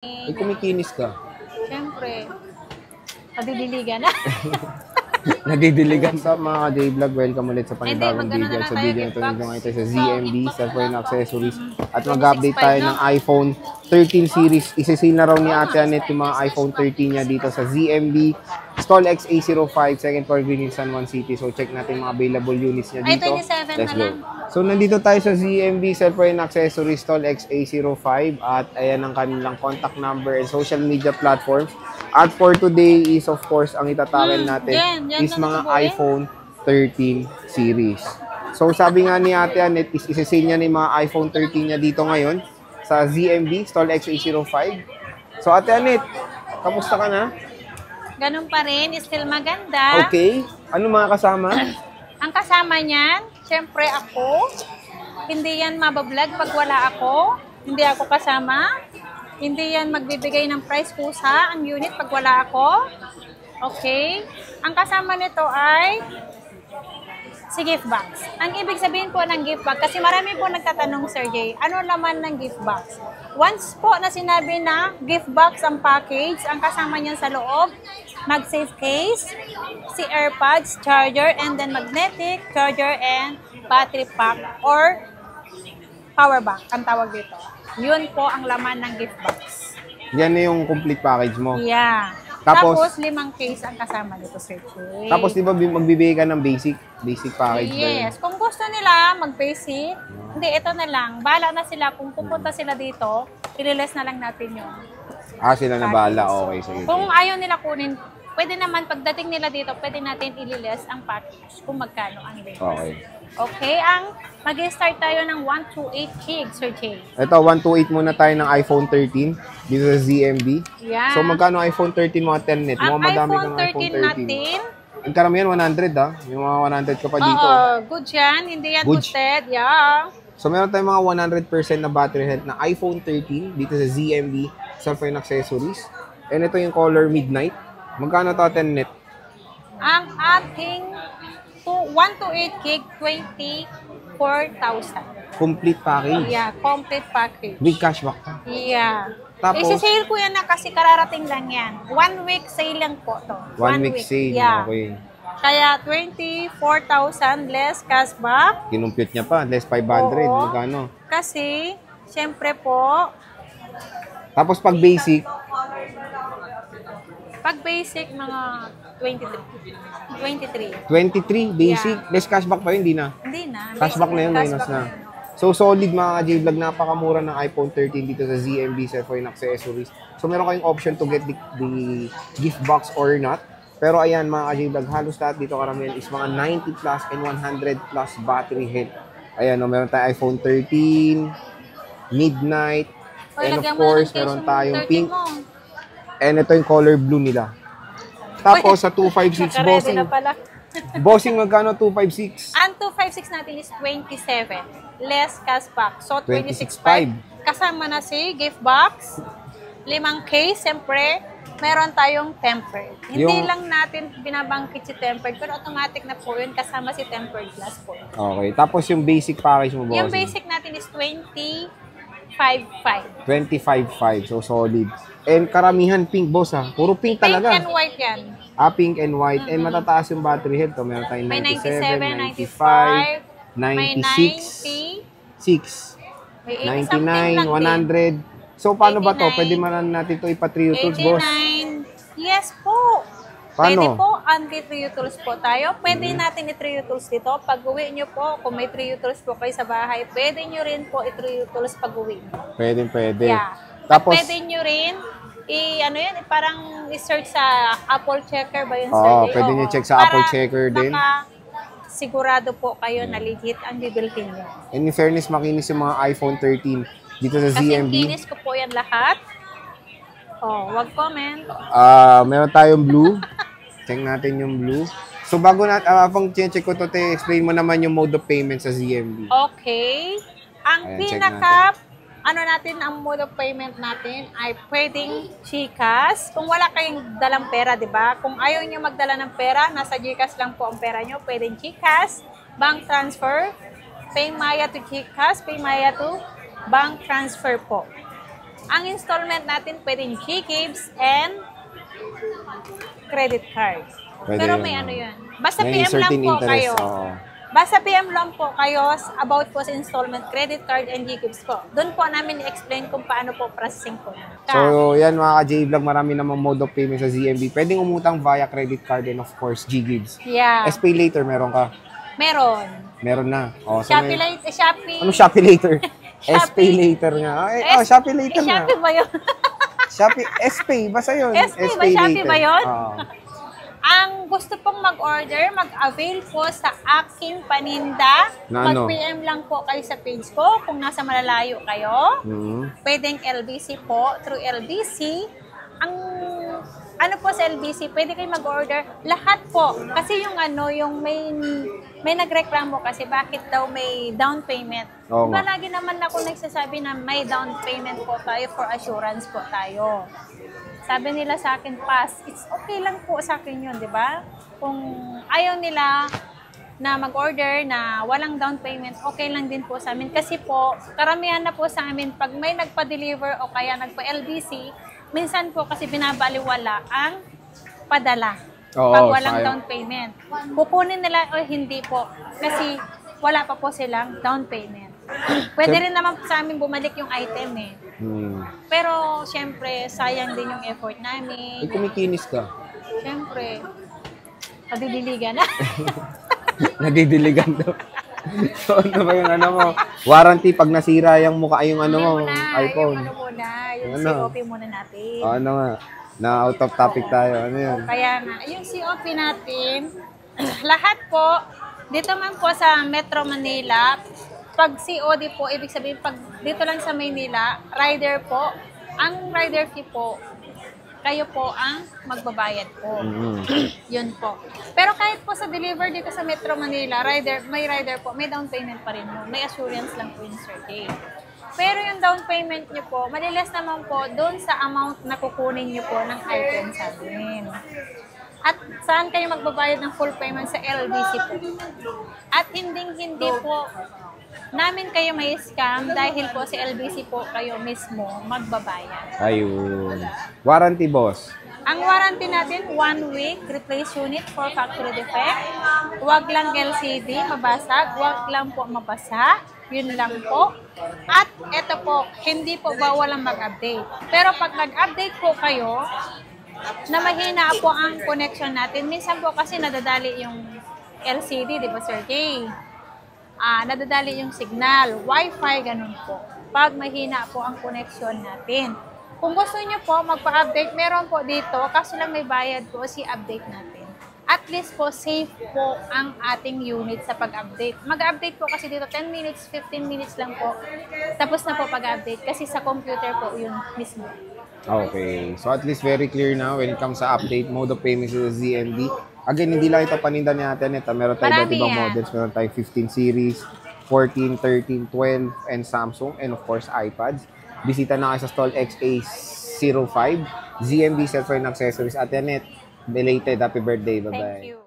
Ay, kumikinis ka. Siyempre. Nadidiligan na. Nadidiligan sa mga J-Vlog. Welcome ulit sa Hindi, panibagong magano video. na Sa lang video tayo, na ito, gift nandito box. ngayon tayo sa ZMB, cellphone accessories. At 26.5, mag-update tayo no? ng iPhone 13 series. Isisil na raw ni Ate Annette yung mga iPhone 13 niya dito sa ZMB. Stall XA05, second floor, Green Hills, San Juan City. So, check natin mga available units niya Ay, dito. 27 Let's na go. lang. So, nandito tayo sa ZMB, cellphone accessories, Stall XA05. At ayan ang kanilang contact number and social media platforms. At for today is, of course, ang itatakil natin yan is na mga natubuin. iPhone 13 series. So, sabi nga ni Ate Annette, is isa-sale niya ni mga iPhone 13 niya dito ngayon sa ZMB, Stall XA05. So, Ate Annette, kamusta ka na? Ganun pa rin, still maganda. Okay. Ano mga kasama? Ang kasama niyan, siyempre ako. Hindi yan mabablog pag wala ako. Hindi ako kasama. Hindi yan magbibigay ng price kusa ang unit pag wala ako. Okay? Ang kasama nito ay si gift box. Ang ibig sabihin po ng gift box, kasi marami po nagtatanong, Sir Jay, ano laman ng gift box? Once po na sinabi na gift box ang package, ang kasama niyan sa loob, mag-safe case, si AirPods, charger, and then magnetic, charger, and battery pack or power bank, ang tawag dito. Yun po ang laman ng gift box. Yan na yung complete package mo. Yeah. Tapos, Tapos 5 case ang kasama dito, Sir Jay. Tapos, di ba magbibigay ka ng basic package ba yun? Yes. Kung gusto nila mag-basic, hindi, ito na lang. Bahala na sila. Kung pupunta sila dito, ililes na lang natin yun. Ah, sila na bahala. Okay, sige. Kung ayaw nila kunin, pwede naman, pagdating nila dito, pwede natin ililes ang package kung magkano ang limit. Okay. Okay, mag-start tayo ng 128 gigs, Sir Jay. Ito, 128 muna tayo ng iPhone 13 dito sa ZMB. Yeah. So, magkano iPhone 13 mga 10 net? Ang Mga madami iPhone kang 13 iPhone 13. natin, Ang karamihan 100 ha. Yung mga 100 ka pa dito. oo, good yan. Hindi yan Good. toasted. Yeah. So, meron tayong mga 100% na battery health na iPhone 13 dito sa ZMB cellphone accessories. And ito yung color Midnight. Magkano to 10 net? Ang ating 128 gig, 24,000. Complete package. Yeah, complete package. Big cashback pa. Yeah. Tapos- Isi-sale ko yan na kasi kararating lang yan. 1 week sale lang po to. 1 week sale. Yeah. Okay. Kaya 24,000 less cashback. Kinumpute niya pa. Less 500. Oo. Magkano? Kasi, syempre po, Tapos pag basic, pag basic, mga 23. 23 basic. Less cashback pa yun, di na. Hindi na. Cashback na yun, minus Cashback na. So, solid mga ka-J-Vlog. Napakamura ng iPhone 13 dito sa ZMB cellphone accessories. So, meron kayong option to get the gift box or not. Pero ayan mga ka-J-Vlog, halos lahat dito karamihan is mga 90 plus and 100 plus battery health. Ayan, no, meron tayong iPhone 13, Midnight, and of course, meron tayong pink. And ito yung color blue nila. Tapos sa 256 Nakaredy bossing. na pala. Bossing magkano 256? Ang 256 natin is 27. Less cashback. So, 26.5. 26.5. Kasama na si gift box. 5 case, siyempre. Meron tayong tempered. Hindi lang natin binabangkit si tempered, pero automatic na po yun kasama si tempered glass po. Okay. Tapos yung basic package mo, bossing. Yung basic natin is 25.5. 25.5. So, solid. And karamihan pink, boss ha. Puro pink Pink talaga. and white yan. Ah, pink and white. And matataas yung battery health. So, meron tayong May 97, 97, 95, 95, 96, 6, may 80 99, 100. So, paano ba to? 89, Pwede man natin to ipa-trio tools, boss? 89. Yes po. Paano? Pwede po, anti-trio tools po tayo. Pwede natin i-trio tools dito. Pag uwi nyo po, kung may trio tools po kayo sa bahay, pwede nyo rin po i-trio tools pag uwi. Pwede, pwede. Yeah. Tapos, At pwede nyo rin, parang i-search sa Apple Checker ba yun, sir? Oo, pwede nyo check sa Apple Checker din. Sigurado po kayo na legit ang bibilhin nyo. and in fairness, makinis yung mga iPhone 13 dito sa Kasi ZMB. kinis ko po yan lahat. Oh, wag comment. Meron tayong blue. Check natin yung blue. So, bago pang check ko to, explain mo naman yung mode of payment sa ZMB. Okay. Ang Ayan, check ang mode of payment natin ay pwedeng GCash. Kung wala kayong dalang pera, di ba? Kung ayaw nyo magdala ng pera, nasa GCash lang po ang pera nyo, pwedeng GCash, bank transfer, Paymaya to GCash, Paymaya to bank transfer po. Ang installment natin pwedeng Gcash and credit card. Pwede Pero yun, may oh. ano yun. Basta May PM lang certain po interest, kayo. oo. Basta PM lang po kayo about po sa installment, credit card, and Gcash po. Doon po namin i-explain kung paano po processing po. So, yan mga ka-J-Vlog, marami namang mode of payment sa ZMB. Pwedeng umutang via credit card and of course, Ggives. Yeah. SPay later, meron ka? Meron. Meron na. Oh, so Shopee may... later, Shopee. Anong Shopee later? Shopee. SPay later nga. Ay, Shopee later nga. Shopee ba yun? Shopee, SPay, basta yun. SPay ba? Shopee ba yun? Oo. Ang gusto pong mag-order, mag-avail po sa aking paninda. Na ano? Mag-PM lang po kayo sa page ko kung nasa malalayo kayo. Pwedeng LBC po, through LBC. Ang ano po sa LBC, pwede kayo mag-order lahat po. Kasi yung ano, yung may nagreklamo kasi bakit daw may down payment. Oo Diba nga. lagi naman ako nagsasabi na may down payment po tayo for assurance po tayo. Sabi nila sa akin, pass, it's okay lang po sa akin yun, di ba? Kung ayaw nila na mag-order na walang down payment, okay lang din po sa amin. Kasi po, karamihan na po sa amin, pag may nagpa-deliver o kaya nagpa-LBC, minsan po kasi binabaliwala ang padala. Oo, Pag walang sayang. down payment. Kukunin nila o hindi po. Kasi wala pa po silang down payment. Pwede rin naman po sa amin bumalik yung item eh. Pero, syempre, sayang din yung effort namin. Ay, kumikinis ka. Syempre, padidiligan na. Nadidiligan daw. So, ano ba yung ano mo? Warranty pag nasira yung mukha, yung ano mo, iPhone. Yung ano muna, yung Ano? COP muna natin. Ano nga? Na out of topic tayo. Ano yun? Kaya nga, yung COP natin, lahat po, dito man po sa Metro Manila, pag COD po, ibig sabihin, pag dito lang sa Maynila, rider po, ang rider fee po, kayo po ang magbabayad po. Yun po. Pero kahit po sa deliver dito sa Metro Manila, may rider po, may down payment pa rin mo. May assurance lang po yung Sir Jay. Pero yung down payment nyo po, malilas naman po doon sa amount na kukunin nyo po ng item sa amin. At saan kayo magbabayad ng full payment sa LBC po? At hindi po namin kayo may scam dahil po sa LBC po kayo mismo magbabayad. Ayun. Warranty, boss. Ang warranty natin, 1 week, replace unit for factory defect. Huwag lang LCD mabasag, huwag lang po mabasa. Yun lang po. At ito po, hindi po bawal ang mag-update. Pero pag nag-update po kayo, na mahina po ang connection natin, minsan po kasi nadadali yung LCD, di ba Sir Jay? Nadadali yung signal, Wi-Fi, ganun po. Pag mahina po ang connection natin. Kung gusto niyo po magpa-update, meron po dito, kaso lang may bayad po si update natin. At least po, safe po ang ating unit sa pag-update. Mag-update po kasi dito 10 minutes, 15 minutes lang po. Tapos na po pag-update kasi sa computer po yun mismo. Okay. So at least very clear now when it comes sa update mode of payments sa ZMB. Again, hindi lang ito paninda ni Ate Annette. Meron tayo iba't Marami ibang yan. models. Meron tayo 15 series, 14, 13, 12, and Samsung. And of course, iPads. Bisita na kayo sa stall XA05. ZMB Cellphone Accessories. Ate Annette, belated happy birthday. Bye-bye. Thank you.